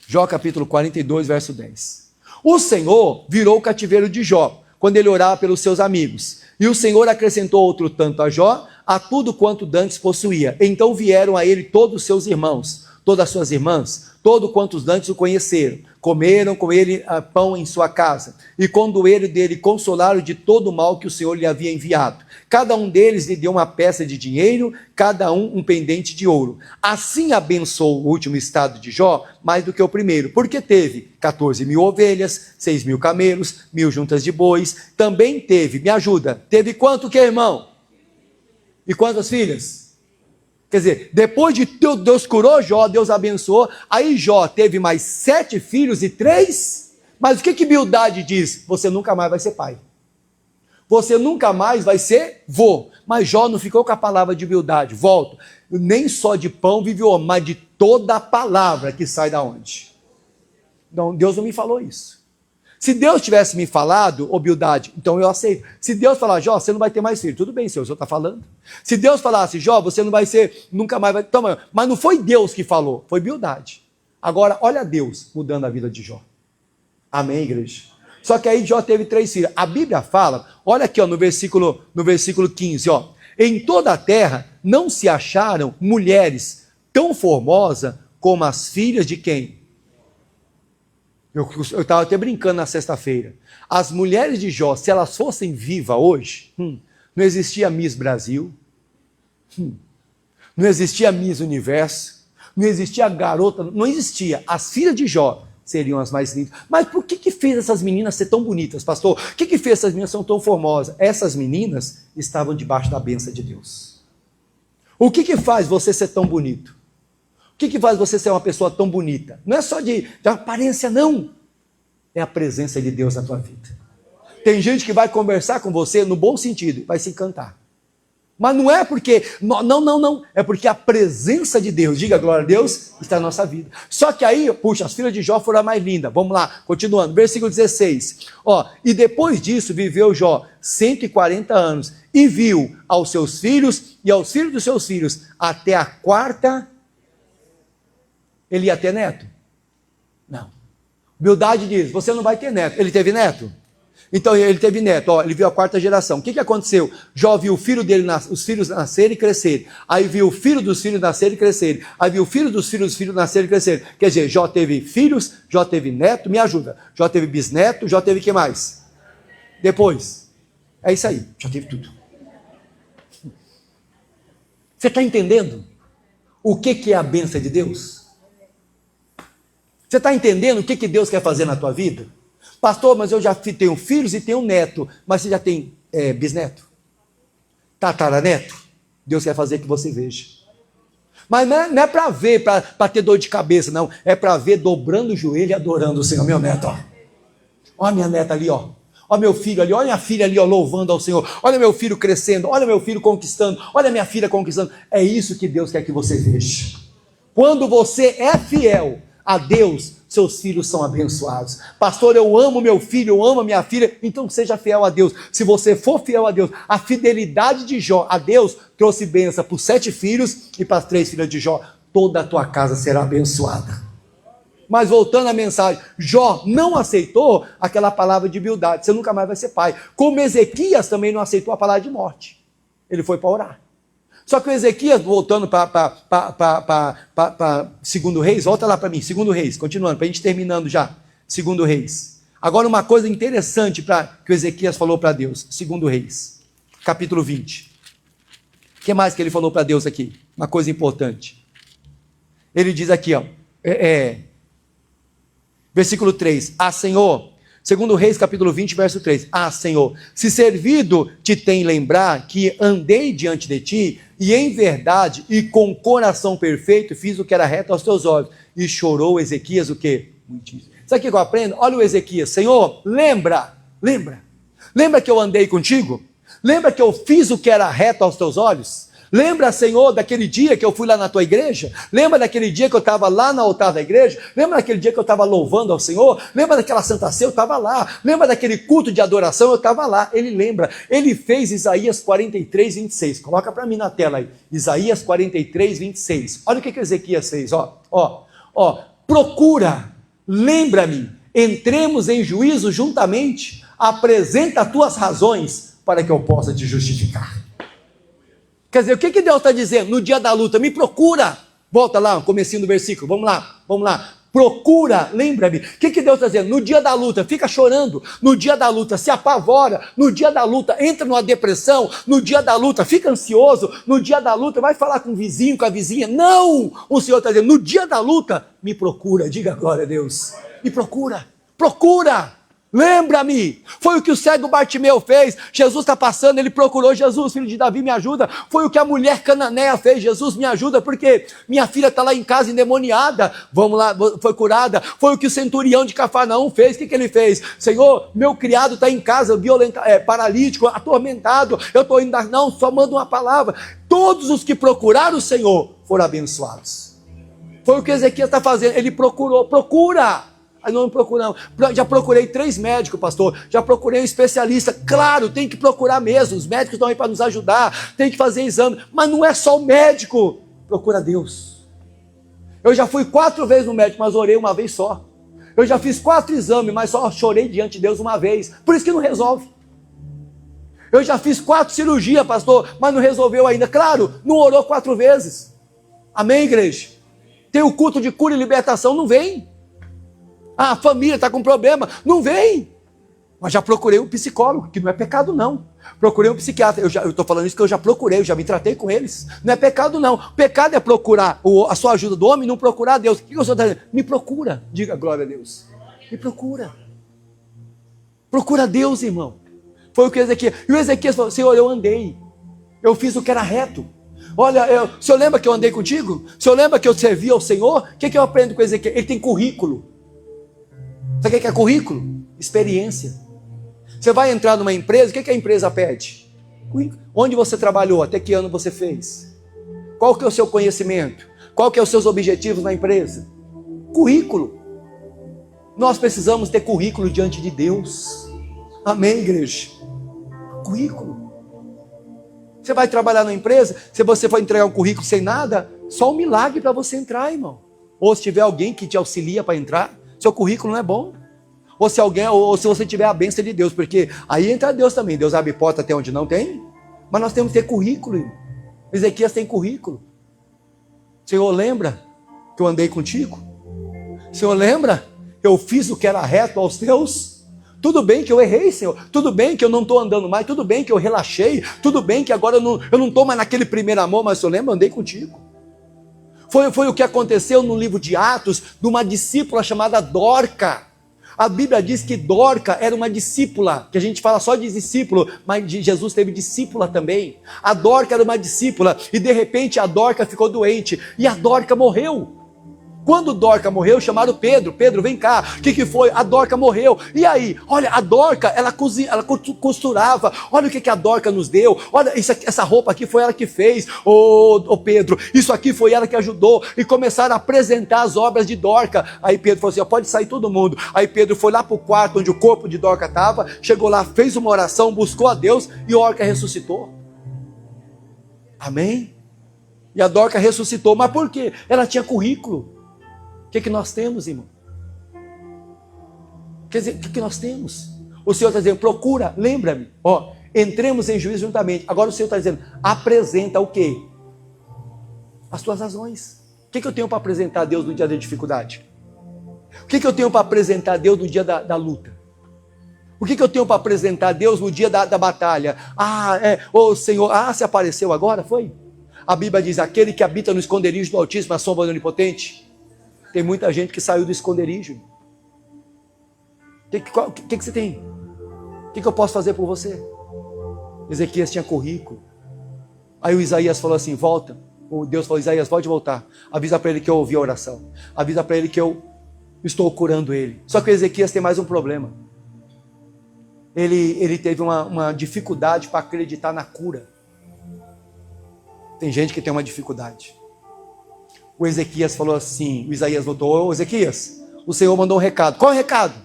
Jó capítulo 42, verso 10. O Senhor virou o cativeiro de Jó, quando ele orava pelos seus amigos. E o Senhor acrescentou outro tanto a Jó, a tudo quanto dantes possuía. Então vieram a ele todos os seus irmãos, todas as suas irmãs, todo quantos dantes o conheceram. Comeram com ele pão em sua casa, e com o doeiro dele consolaram de todo o mal que o Senhor lhe havia enviado. Cada um deles lhe deu uma peça de dinheiro, cada um pendente de ouro. Assim abençoou o último estado de Jó, mais do que o primeiro, porque teve 14 mil ovelhas, 6 mil camelos, 1000 juntas de bois. Também teve, me ajuda, teve quanto que, irmão? E quantas filhas? Quer dizer, depois de Deus curou Jó, Deus abençoou, aí Jó teve mais 7 filhos e 3, mas o que Bildade diz? Você nunca mais vai ser pai. Você nunca mais vai ser vô. Mas Jó não ficou com a palavra de Bildade. Volto. Nem só de pão vive o homem, mas de toda a palavra que sai da onde? Não, Deus não me falou isso. Se Deus tivesse me falado, ô Bildade, então eu aceito. Se Deus falar, Jó, você não vai ter mais filho, tudo bem, Senhor, o Senhor está falando. Se Deus falasse, Jó, você não vai ser, nunca mais vai... Toma, mas não foi Deus que falou, foi Bildade. Agora, olha Deus mudando a vida de Jó. Amém, igreja? Só que aí Jó teve 3 filhos. A Bíblia fala, olha aqui ó, no versículo 15, ó. Em toda a terra não se acharam mulheres tão formosas como as filhas de quem? Eu estava até brincando na sexta-feira. As mulheres de Jó, se elas fossem vivas hoje, não existia Miss Brasil, não existia Miss Universo, não existia garota, não existia. As filhas de Jó seriam as mais lindas. Mas por que fez essas meninas ser tão bonitas, pastor? O que fez essas meninas ser tão formosas? Essas meninas estavam debaixo da bênção de Deus. O que faz você ser tão bonito? O que faz você ser uma pessoa tão bonita? Não é só de aparência, não. É a presença de Deus na tua vida. Tem gente que vai conversar com você no bom sentido, vai se encantar. Mas não é porque, não. É porque a presença de Deus, diga glória a Deus, está na nossa vida. Só que aí, puxa, as filhas de Jó foram a mais linda. Vamos lá, continuando. Versículo 16. Ó, e depois disso viveu Jó 140 anos e viu aos seus filhos e aos filhos dos seus filhos até a 4ª. Ele ia ter neto? Não. Bildade diz, você não vai ter neto. Ele teve neto? Então ele teve neto, ó, ele viu a quarta geração. O que aconteceu? Jó viu o filho dele, os filhos nascerem e crescerem. Aí viu o filho dos filhos nascerem e crescerem. Aí viu o filho dos filhos nascerem e crescerem. Quer dizer, Jó teve filhos, Jó teve neto, me ajuda. Jó teve bisneto, Jó teve o que mais? Depois. É isso aí, já teve tudo. Você está entendendo o que é a bênção de Deus? Você está entendendo o que Deus quer fazer na tua vida? Pastor, mas eu já tenho filhos e tenho neto, mas você já tem bisneto? Tataraneto? Deus quer fazer que você veja. Mas não é para ver, para ter dor de cabeça, não. É para ver dobrando o joelho e adorando o Senhor. Meu neto, ó. Olha a minha neta ali, ó. Olha meu filho ali, olha minha filha ali, ó, louvando ao Senhor. Olha meu filho crescendo, olha meu filho conquistando, olha minha filha conquistando. É isso que Deus quer que você veja. Quando você é fiel a Deus, seus filhos são abençoados. Pastor, eu amo meu filho, eu amo a minha filha, então seja fiel a Deus. Se você for fiel a Deus, a fidelidade de Jó a Deus trouxe bênção para os 7 filhos e para as 3 filhas de Jó. Toda a tua casa será abençoada. Mas voltando à mensagem, Jó não aceitou aquela palavra de Bildade, você nunca mais vai ser pai. Como Ezequias também não aceitou a palavra de morte. Ele foi para orar. Só que o Ezequias, voltando para 2 Reis, volta lá para mim, 2 Reis, continuando, para a gente terminando já, 2 Reis. Agora uma coisa interessante que o Ezequias falou para Deus, 2 Reis, capítulo 20. O que mais que ele falou para Deus aqui? Uma coisa importante. Ele diz aqui, ó, versículo 3, Senhor, 2 Reis, capítulo 20, verso 3, Senhor, se servido te tem lembrar que andei diante de ti, e em verdade, e com coração perfeito, fiz o que era reto aos teus olhos, e chorou Ezequias o quê? Muitíssimo. Sabe o que eu aprendo? Olha o Ezequias, Senhor, lembra que eu andei contigo? Lembra que eu fiz o que era reto aos teus olhos? Lembra, Senhor, daquele dia que eu fui lá na tua igreja? Lembra daquele dia que eu estava lá no altar da igreja? Lembra daquele dia que eu estava louvando ao Senhor? Lembra daquela Santa Ceia? Eu estava lá. Lembra daquele culto de adoração? Eu estava lá. Ele lembra. Ele fez Isaías 43, 26. Coloca para mim na tela aí. Isaías 43, 26. Olha o que Ezequias fez. Procura, lembra-me, entremos em juízo juntamente, apresenta as tuas razões para que eu possa te justificar. Quer dizer, o que Deus está dizendo? No dia da luta, me procura. Volta lá, no comecinho do versículo, vamos lá. Procura, lembra-me. O que Deus está dizendo? No dia da luta, fica chorando. No dia da luta, se apavora. No dia da luta, entra numa depressão. No dia da luta, fica ansioso. No dia da luta, vai falar com o vizinho, com a vizinha. Não! O Senhor está dizendo, no dia da luta, me procura. Diga glória a Deus. Me procura. Lembra-me, foi o que o cego Bartimeu fez. Jesus está passando, ele procurou Jesus, filho de Davi, me ajuda. Foi o que a mulher cananeia fez. Jesus, me ajuda, porque minha filha está lá em casa endemoniada. Vamos lá, foi curada. Foi o que o centurião de Cafarnaum fez. O que ele fez? Senhor, meu criado está em casa, paralítico, atormentado. Eu estou indo, não, só manda uma palavra. Todos os que procuraram o Senhor foram abençoados. Foi o que Ezequias está fazendo. Ele procura. Aí não procuramos. Já procurei 3 médicos, pastor. Já procurei um especialista. Claro, tem que procurar mesmo. Os médicos estão aí para nos ajudar. Tem que fazer exame. Mas não é só o médico. Procura Deus. Eu já fui 4 vezes no médico, mas orei uma vez só. Eu já fiz 4 exames, mas só chorei diante de Deus uma vez. Por isso que não resolve. Eu já fiz 4 cirurgias, pastor, mas não resolveu ainda. Claro, não orou 4 vezes. Amém, igreja? Tem o culto de cura e libertação, não vem. A família está com problema, não vem. Mas já procurei um psicólogo, que não é pecado não. Procurei um psiquiatra, eu estou falando isso que eu já procurei, eu já me tratei com eles. Não é pecado não. Pecado é procurar a sua ajuda do homem, não procurar Deus. O que o Senhor está dizendo? Me procura, diga glória a Deus. Me procura. Procura Deus, irmão. Foi o que Ezequias. E o Ezequias falou, Senhor, eu andei. Eu fiz o que era reto. Olha, o senhor lembra que eu andei contigo? O senhor lembra que eu servi ao Senhor? O que eu aprendo com Ezequias? Ele tem currículo. Sabe o que é currículo? Experiência. Você vai entrar numa empresa, o que a empresa pede? Onde você trabalhou? Até que ano você fez? Qual que é o seu conhecimento? Qual que é os seus objetivos na empresa? Currículo. Nós precisamos ter currículo diante de Deus. Amém, igreja? Currículo. Você vai trabalhar na empresa, se você for entregar um currículo sem nada, só um milagre para você entrar, irmão. Ou se tiver alguém que te auxilia para entrar, seu currículo não é bom. Ou se alguém, ou se você tiver a bênção de Deus, porque aí entra Deus também. Deus abre porta até onde não tem, mas nós temos que ter currículo, irmão. Ezequias tem currículo. Senhor, lembra que eu andei contigo? Senhor, lembra? Eu fiz o que era reto aos teus. Tudo bem que eu errei, Senhor. Tudo bem que eu não estou andando mais. Tudo bem que eu relaxei. Tudo bem que agora eu não estou mais naquele primeiro amor, mas Senhor, lembra? Eu andei contigo. Foi o que aconteceu no livro de Atos, de uma discípula chamada Dorca. A Bíblia diz que Dorca era uma discípula, que a gente fala só de discípulo, mas Jesus teve discípula também. A Dorca era uma discípula, e de repente a Dorca ficou doente, e a Dorca morreu. Quando Dorca morreu, chamaram Pedro. Pedro, vem cá. O que foi? A Dorca morreu. E aí? Olha, a Dorca, ela costurava. Olha o que a Dorca nos deu. Olha, essa roupa aqui foi ela que fez. Ô Pedro, isso aqui foi ela que ajudou. E começaram a apresentar as obras de Dorca. Aí Pedro falou assim, pode sair todo mundo. Aí Pedro foi lá para o quarto onde o corpo de Dorca estava. Chegou lá, fez uma oração, buscou a Deus. E Dorca ressuscitou. Amém? E a Dorca ressuscitou. Mas por quê? Ela tinha currículo. O que nós temos, irmão? Quer dizer, o que nós temos? O Senhor está dizendo, procura, lembra-me, entremos em juízo juntamente. Agora o Senhor está dizendo, apresenta o quê? As tuas razões. O que eu tenho para apresentar a Deus no dia da dificuldade? O que eu tenho para apresentar a Deus no dia da luta? O que eu tenho para apresentar a Deus no dia da batalha? Senhor, se apareceu agora, foi? A Bíblia diz, aquele que habita no esconderijo do Altíssimo, a sombra do Onipotente. Tem muita gente que saiu do esconderijo. O que você tem? O que eu posso fazer por você? Ezequias tinha currículo. Aí o Isaías falou assim, volta. O Deus falou, Isaías, pode voltar. Avisa para ele que eu ouvi a oração. Avisa para ele que eu estou curando ele. Só que o Ezequias tem mais um problema. Ele teve uma dificuldade para acreditar na cura. Tem gente que tem uma dificuldade. O Ezequias falou assim, o Isaías voltou, Ezequias, o Senhor mandou um recado. Qual é o recado?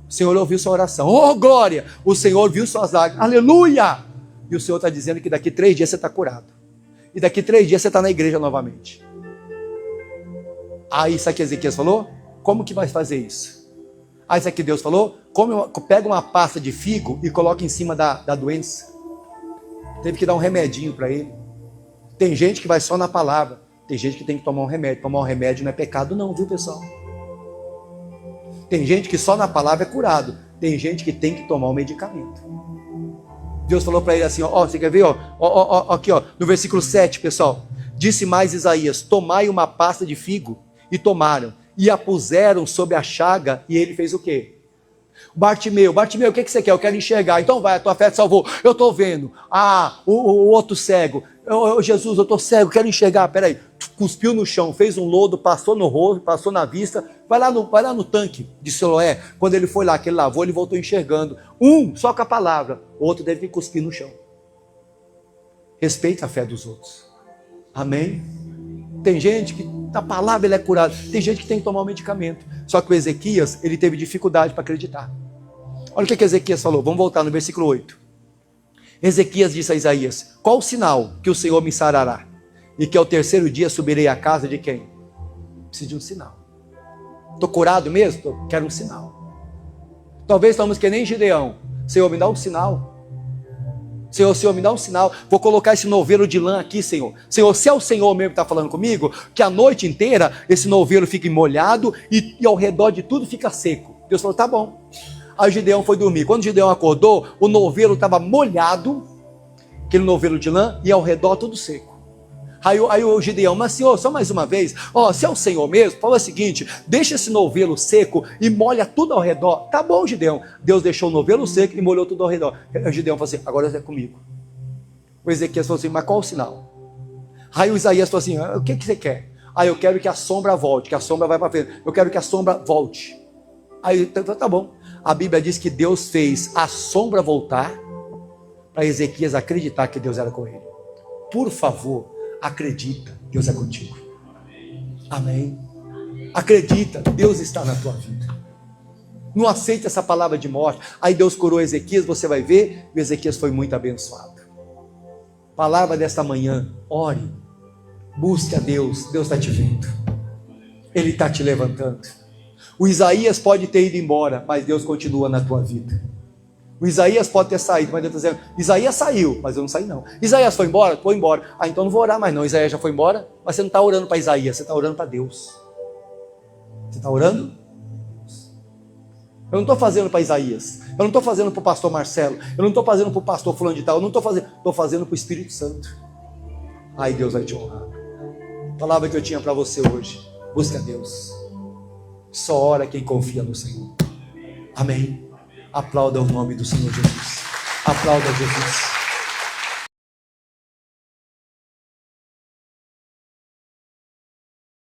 O Senhor ouviu sua oração. Glória! O Senhor viu suas lágrimas. Aleluia! E o Senhor está dizendo que daqui 3 dias você está curado. E daqui 3 dias você está na igreja novamente. Aí, sabe o que Ezequias falou? Como que vai fazer isso? Aí, sabe o que Deus falou? Pega uma pasta de figo e coloca em cima da doença. Teve que dar um remedinho para ele. Tem gente que vai só na palavra. Tem gente que tem que tomar um remédio. Tomar um remédio não é pecado não, viu, pessoal? Tem gente que só na palavra é curado. Tem gente que tem que tomar um medicamento. Deus falou para ele assim, você quer ver? Aqui, no versículo 7, pessoal. Disse mais Isaías, tomai uma pasta de figo. E tomaram. E a puseram sobre a chaga. E ele fez o quê? Bartimeu, o que você quer? Eu quero enxergar. Então vai, a tua fé te salvou. Eu estou vendo. O outro cego. Jesus, eu estou cego, quero enxergar. Peraí. Cuspiu no chão, fez um lodo, passou no rosto, passou na vista. Vai lá no tanque de Siloé. Quando ele foi lá, que ele lavou, ele voltou enxergando. Só com a palavra. O outro deve cuspir no chão. Respeita a fé dos outros. Amém? Tem gente que na palavra ele é curado. Tem gente que tem que tomar um medicamento. Só que o Ezequias, ele teve dificuldade para acreditar. Olha o que Ezequias falou. Vamos voltar no versículo 8. Ezequias disse a Isaías, qual o sinal que o Senhor me sarará? E que ao 3º dia subirei à casa de quem? Preciso de um sinal. Estou curado mesmo? Quero um sinal. Talvez estamos que nem Gideão. Senhor, me dá um sinal. Senhor, me dá um sinal. Vou colocar esse novelo de lã aqui, Senhor. Senhor, se é o Senhor mesmo que está falando comigo, que a noite inteira esse novelo fique molhado e ao redor de tudo fica seco. Deus falou, tá bom. Aí Gideão foi dormir. Quando Gideão acordou, o novelo estava molhado, aquele novelo de lã, e ao redor tudo seco. Aí o Gideão, mas Senhor, só mais uma vez, se é o Senhor mesmo, fala o seguinte, deixa esse novelo seco e molha tudo ao redor. Tá bom, Gideão. Deus deixou o novelo seco e molhou tudo ao redor. Aí o Gideão falou assim, agora é comigo. O Ezequias falou assim, mas qual o sinal? Aí o Isaías falou assim, o que você quer? Eu quero que a sombra volte, que a sombra vai para frente. Eu quero que a sombra volte. Aí, tá bom. A Bíblia diz que Deus fez a sombra voltar para Ezequias acreditar que Deus era com ele. Por favor, acredita, Deus é contigo. Amém? Acredita, Deus está na tua vida. Não aceita essa palavra de morte. Aí Deus curou Ezequias, você vai ver, e Ezequias foi muito abençoado. Palavra desta manhã, ore, busque a Deus, Deus está te vendo. Ele está te levantando. O Isaías pode ter ido embora, mas Deus continua na tua vida. O Isaías pode ter saído, mas Deus está dizendo, Isaías saiu, mas eu não saí não. Isaías foi embora? Foi embora. Ah, então não vou orar mais não. Isaías já foi embora, mas você não está orando para Isaías, você está orando para Deus. Você está orando? Eu não estou fazendo para Isaías, eu não estou fazendo para o pastor Marcelo, eu não estou fazendo para o pastor fulano de tal, eu não estou fazendo para o Espírito Santo. Aí Deus vai te honrar. A palavra que eu tinha para você hoje, busca Deus. Só ora quem confia no Senhor. Amém. Aplauda o nome do Senhor Jesus. Aplauda Jesus.